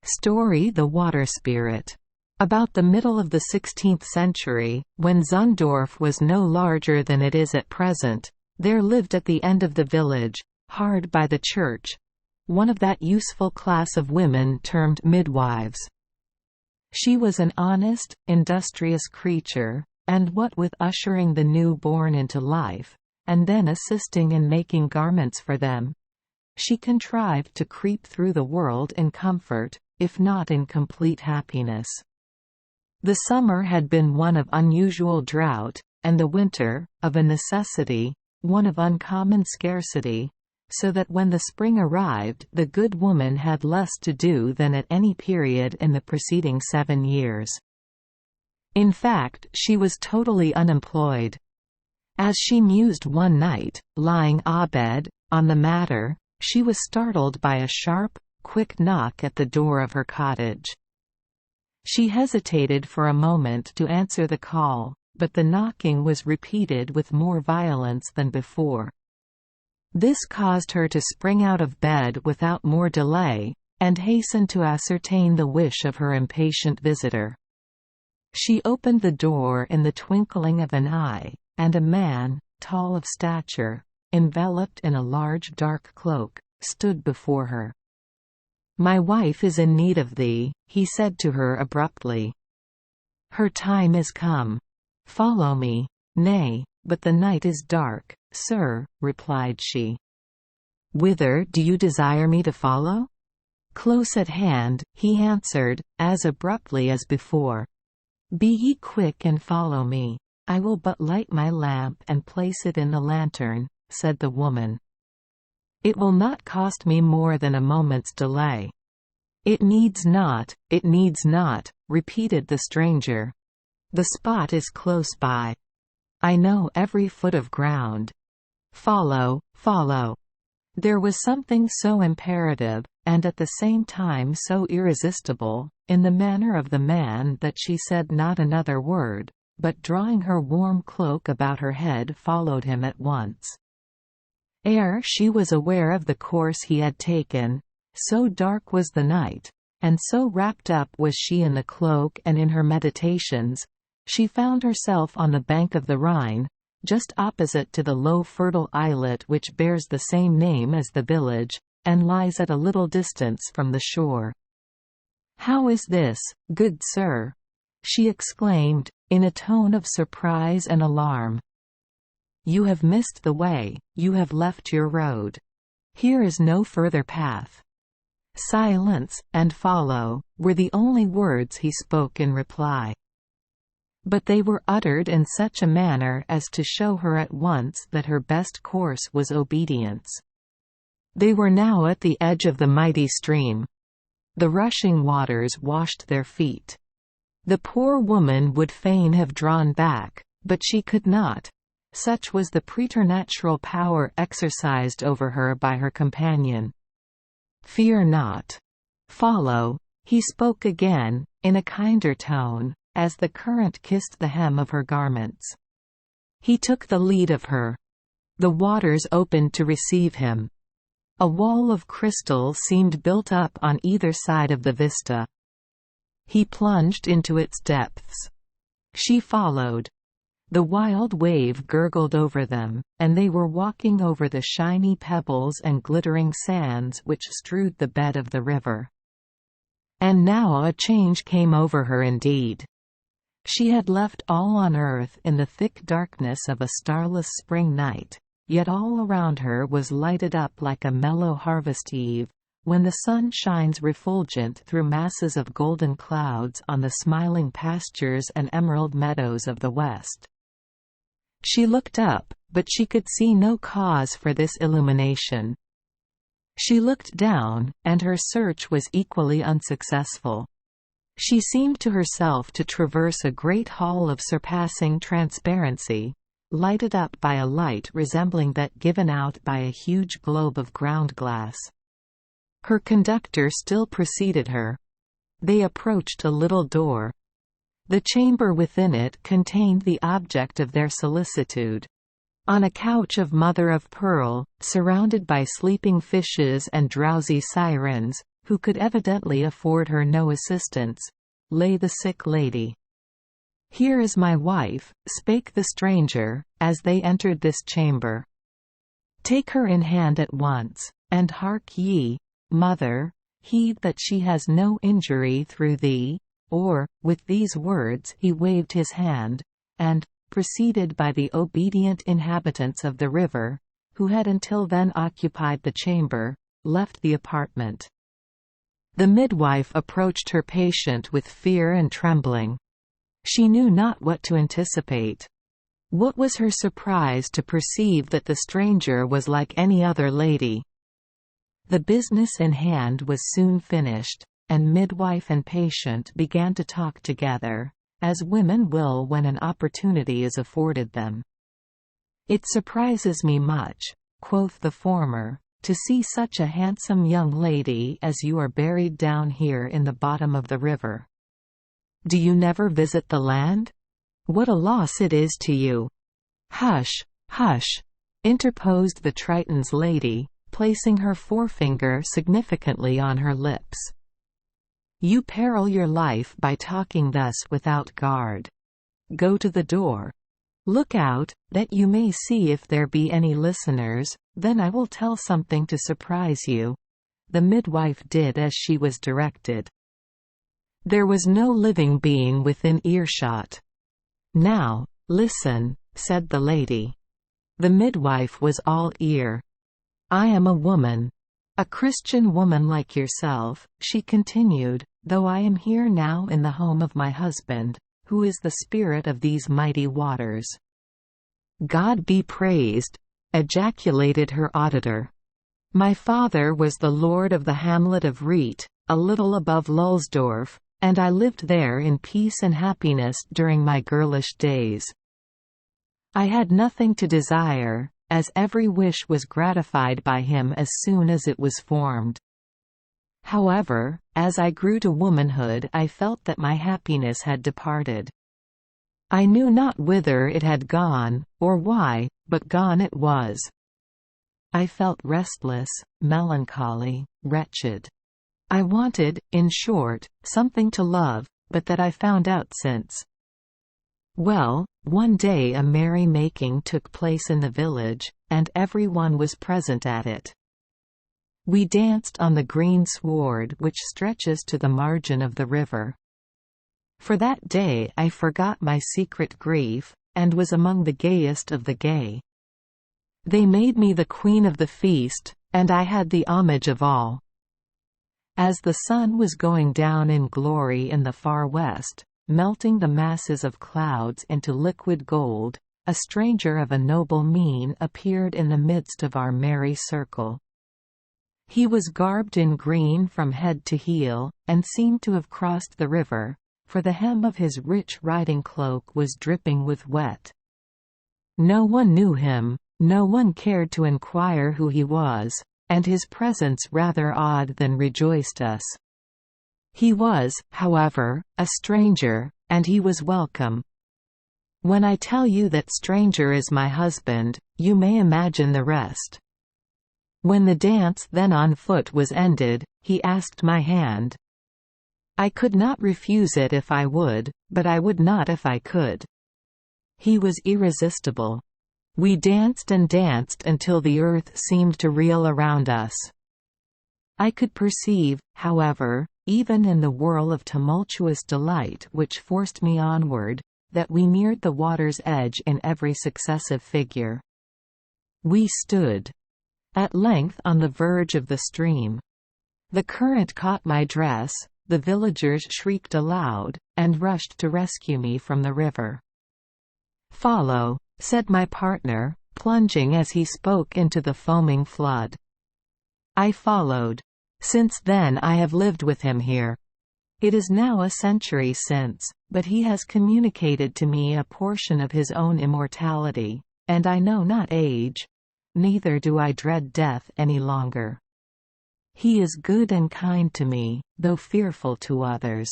Story: The Water Spirit. About the middle of the 16th century, when Zundorf was no larger than it is at present, there lived at the end of the village, hard by the church, one of that useful class of women termed midwives. She was an honest, industrious creature, and what with ushering the new-born into life, and then assisting in making garments for them, she contrived to creep through the world in comfort, if not in complete happiness. The summer had been one of unusual drought, and the winter, of a necessity, one of uncommon scarcity, so that when the spring arrived the good woman had less to do than at any period in the preceding 7 years. In fact, she was totally unemployed. As she mused one night, lying abed, on the matter, she was startled by a sharp, quick knock at the door of her cottage. She hesitated for a moment to answer the call, but the knocking was repeated with more violence than before. This caused her to spring out of bed without more delay, and hasten to ascertain the wish of her impatient visitor. She opened the door in the twinkling of an eye, and a man, tall of stature, enveloped in a large dark cloak, stood before her. "My wife is in need of thee," he said to her abruptly. "Her time is come. Follow me." "Nay, but the night is dark, sir," replied she. "Whither do you desire me to follow?" "Close at hand," he answered, as abruptly as before. "Be ye quick and follow me. I will but light my lamp and place it in the lantern," said the woman. "It will not cost me more than a moment's delay." "It needs not, it needs not," repeated the stranger. "The spot is close by. I know every foot of ground. Follow, follow." There was something so imperative, and at the same time so irresistible, in the manner of the man that she said not another word, but drawing her warm cloak about her head followed him at once. Ere she was aware of the course he had taken, so dark was the night, and so wrapped up was she in the cloak and in her meditations, she found herself on the bank of the Rhine, just opposite to the low fertile islet which bears the same name as the village, and lies at a little distance from the shore. "How is this, good sir?" she exclaimed, in a tone of surprise and alarm. "You have missed the way, you have left your road. Here is no further path." "Silence, and follow," were the only words he spoke in reply. But they were uttered in such a manner as to show her at once that her best course was obedience. They were now at the edge of the mighty stream. The rushing waters washed their feet. The poor woman would fain have drawn back, but she could not. Such was the preternatural power exercised over her by her companion. "Fear not. Follow," he spoke again, in a kinder tone, as the current kissed the hem of her garments. He took the lead of her. The waters opened to receive him. A wall of crystal seemed built up on either side of the vista. He plunged into its depths. She followed. The wild wave gurgled over them, and they were walking over the shiny pebbles and glittering sands which strewed the bed of the river. And now a change came over her indeed. She had left all on earth in the thick darkness of a starless spring night, yet all around her was lighted up like a mellow harvest eve, when the sun shines refulgent through masses of golden clouds on the smiling pastures and emerald meadows of the west. She looked up, but she could see no cause for this illumination. She looked down, and her search was equally unsuccessful. She seemed to herself to traverse a great hall of surpassing transparency, lighted up by a light resembling that given out by a huge globe of ground glass. Her conductor still preceded her. They approached a little door. The chamber within it contained the object of their solicitude. On a couch of mother of pearl, surrounded by sleeping fishes and drowsy sirens, who could evidently afford her no assistance, lay the sick lady. "Here is my wife," spake the stranger, as they entered this chamber. "Take her in hand at once, and hark ye, mother, heed that she has no injury through thee." Or, with these words he waved his hand, and, preceded by the obedient inhabitants of the river, who had until then occupied the chamber, left the apartment. The midwife approached her patient with fear and trembling. She knew not what to anticipate. What was her surprise to perceive that the stranger was like any other lady. The business in hand was soon finished, and midwife and patient began to talk together, as women will when an opportunity is afforded them. "It surprises me much," quoth the former, "to see such a handsome young lady as you are buried down here in the bottom of the river. Do you never visit the land? What a loss it is to you!" "Hush, hush!" interposed the Triton's lady, placing her forefinger significantly on her lips. "You peril your life by talking thus without guard. Go to the door. Look out, that you may see if there be any listeners, then I will tell something to surprise you." The midwife did as she was directed. There was no living being within earshot. "Now, listen," said the lady. The midwife was all ear. "I am a woman. A Christian woman like yourself," she continued, "though I am here now in the home of my husband, who is the spirit of these mighty waters." "God be praised!" ejaculated her auditor. "My father was the lord of the hamlet of Riet, a little above Lulsdorf, and I lived there in peace and happiness during my girlish days. I had nothing to desire, as every wish was gratified by him as soon as it was formed. However, as I grew to womanhood I felt that my happiness had departed. I knew not whither it had gone, or why, but gone it was. I felt restless, melancholy, wretched. I wanted, in short, something to love, but that I found out since. Well, one day a merry-making took place in the village, and every one was present at it. We danced on the green sward which stretches to the margin of the river. For that day I forgot my secret grief, and was among the gayest of the gay. They made me the queen of the feast, and I had the homage of all. As the sun was going down in glory in the far west, melting the masses of clouds into liquid gold, a stranger of a noble mien appeared in the midst of our merry circle. He was garbed in green from head to heel, and seemed to have crossed the river, for the hem of his rich riding cloak was dripping with wet. No one knew him, no one cared to inquire who he was, and his presence rather awed than rejoiced us. He was, however, a stranger, and he was welcome. When I tell you that stranger is my husband, you may imagine the rest. When the dance then on foot was ended, he asked my hand. I could not refuse it if I would, but I would not if I could. He was irresistible. We danced and danced until the earth seemed to reel around us. I could perceive, however, even in the whirl of tumultuous delight which forced me onward, that we neared the water's edge in every successive figure. We stood, at length, on the verge of the stream. The current caught my dress, the villagers shrieked aloud, and rushed to rescue me from the river. "Follow," said my partner, plunging as he spoke into the foaming flood. I followed. Since then I have lived with him here. It is now a century since, but he has communicated to me a portion of his own immortality, and I know not age, neither do I dread death any longer. He is good and kind to me, though fearful to others.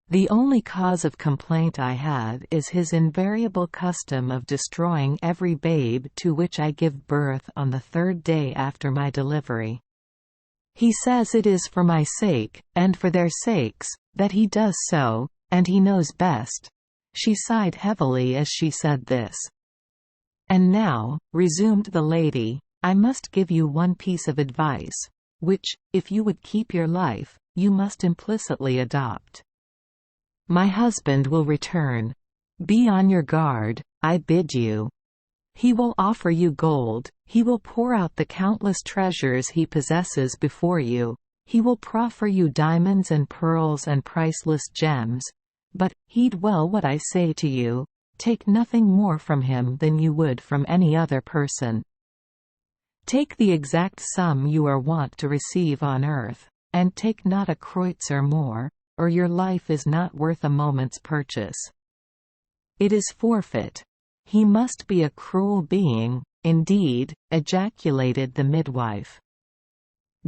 The only cause of complaint I have is his invariable custom of destroying every babe to which I give birth on the third day after my delivery. He says it is for my sake, and for their sakes, that he does so, and he knows best." She sighed heavily as she said this. "And now," resumed the lady, "I must give you one piece of advice, which, if you would keep your life, you must implicitly adopt. My husband will return. Be on your guard, I bid you. He will offer you gold, he will pour out the countless treasures he possesses before you, he will proffer you diamonds and pearls and priceless gems. But, heed well what I say to you, take nothing more from him than you would from any other person. Take the exact sum you are wont to receive on earth, and take not a kreutzer more, or your life is not worth a moment's purchase. It is forfeit. He must be a cruel being, indeed," ejaculated the midwife.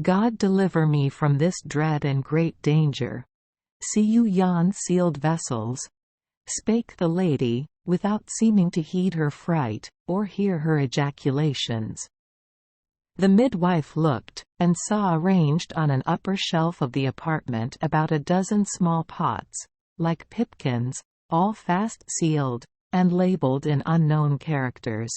"God deliver me from this dread and great danger. See you yon sealed vessels?" spake the lady, without seeming to heed her fright, or hear her ejaculations. The midwife looked, and saw arranged on an upper shelf of the apartment about a dozen small pots, like pipkins, all fast sealed, and labeled in unknown characters.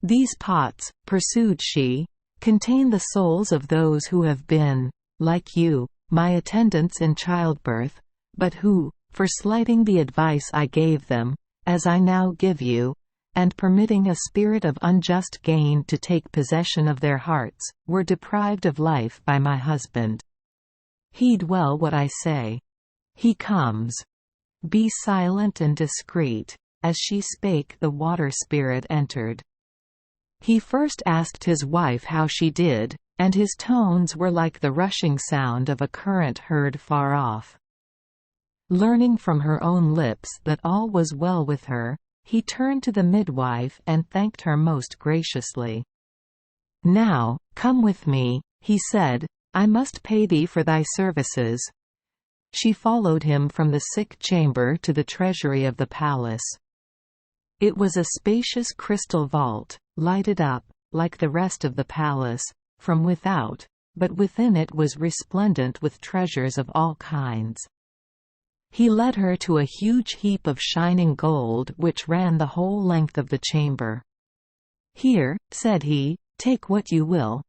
"These pots," pursued she, "contain the souls of those who have been, like you, my attendants in childbirth, but who, for slighting the advice I gave them, as I now give you, and permitting a spirit of unjust gain to take possession of their hearts, were deprived of life by my husband. Heed well what I say. He comes. Be silent and discreet." As she spake, the water spirit entered. He first asked his wife how she did, and his tones were like the rushing sound of a current heard far off. Learning from her own lips that all was well with her, he turned to the midwife and thanked her most graciously. "Now, come with me," he said, "I must pay thee for thy services." She followed him from the sick chamber to the treasury of the palace. It was a spacious crystal vault, lighted up, like the rest of the palace, from without, but within it was resplendent with treasures of all kinds. He led her to a huge heap of shining gold which ran the whole length of the chamber. "Here," said he, "take what you will.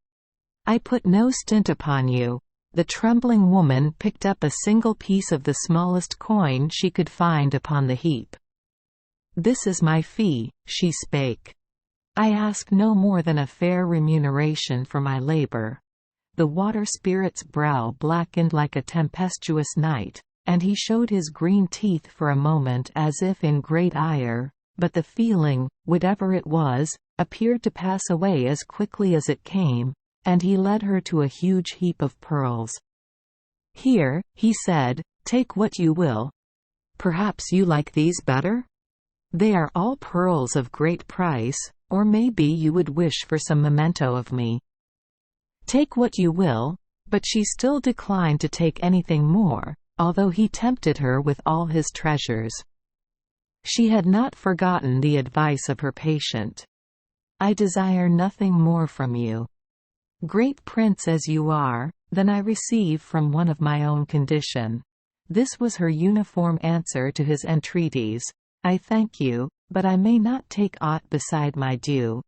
I put no stint upon you." The trembling woman picked up a single piece of the smallest coin she could find upon the heap. "This is my fee," she spake. "I ask no more than a fair remuneration for my labor." The water spirit's brow blackened like a tempestuous night, and he showed his green teeth for a moment as if in great ire, but the feeling, whatever it was, appeared to pass away as quickly as it came, and he led her to a huge heap of pearls. "Here," he said, "take what you will. Perhaps you like these better? They are all pearls of great price, or maybe you would wish for some memento of me. Take what you will." But she still declined to take anything more, although he tempted her with all his treasures. She had not forgotten the advice of her patient. "I desire nothing more from you. Great prince as you are, than I receive from one of my own condition." This was her uniform answer to his entreaties. "I thank you, but I may not take aught beside my due.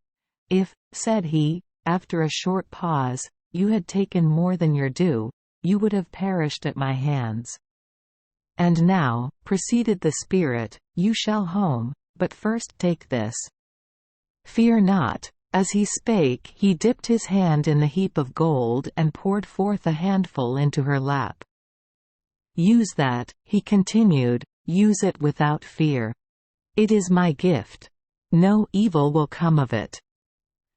If," said he, after a short pause, "you had taken more than your due, you would have perished at my hands. And now," proceeded the spirit, "you shall home, but first take this. Fear not." As he spake, he dipped his hand in the heap of gold and poured forth a handful into her lap. "Use that," he continued, "use it without fear. It is my gift. No evil will come of it.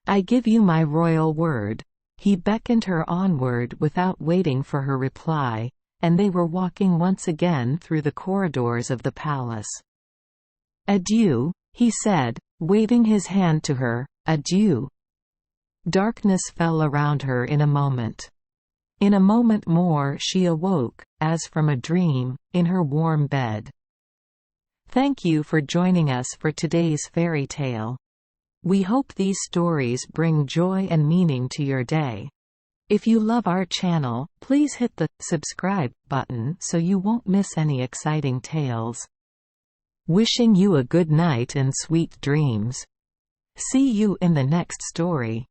I give you my royal word." He beckoned her onward without waiting for her reply, and they were walking once again through the corridors of the palace. "Adieu," he said, waving his hand to her, "adieu." Darkness fell around her in a moment. In a moment more she awoke, as from a dream, in her warm bed. Thank you for joining us for today's fairy tale. We hope these stories bring joy and meaning to your day. If you love our channel, please hit the subscribe button so you won't miss any exciting tales. Wishing you a good night and sweet dreams. See you in the next story.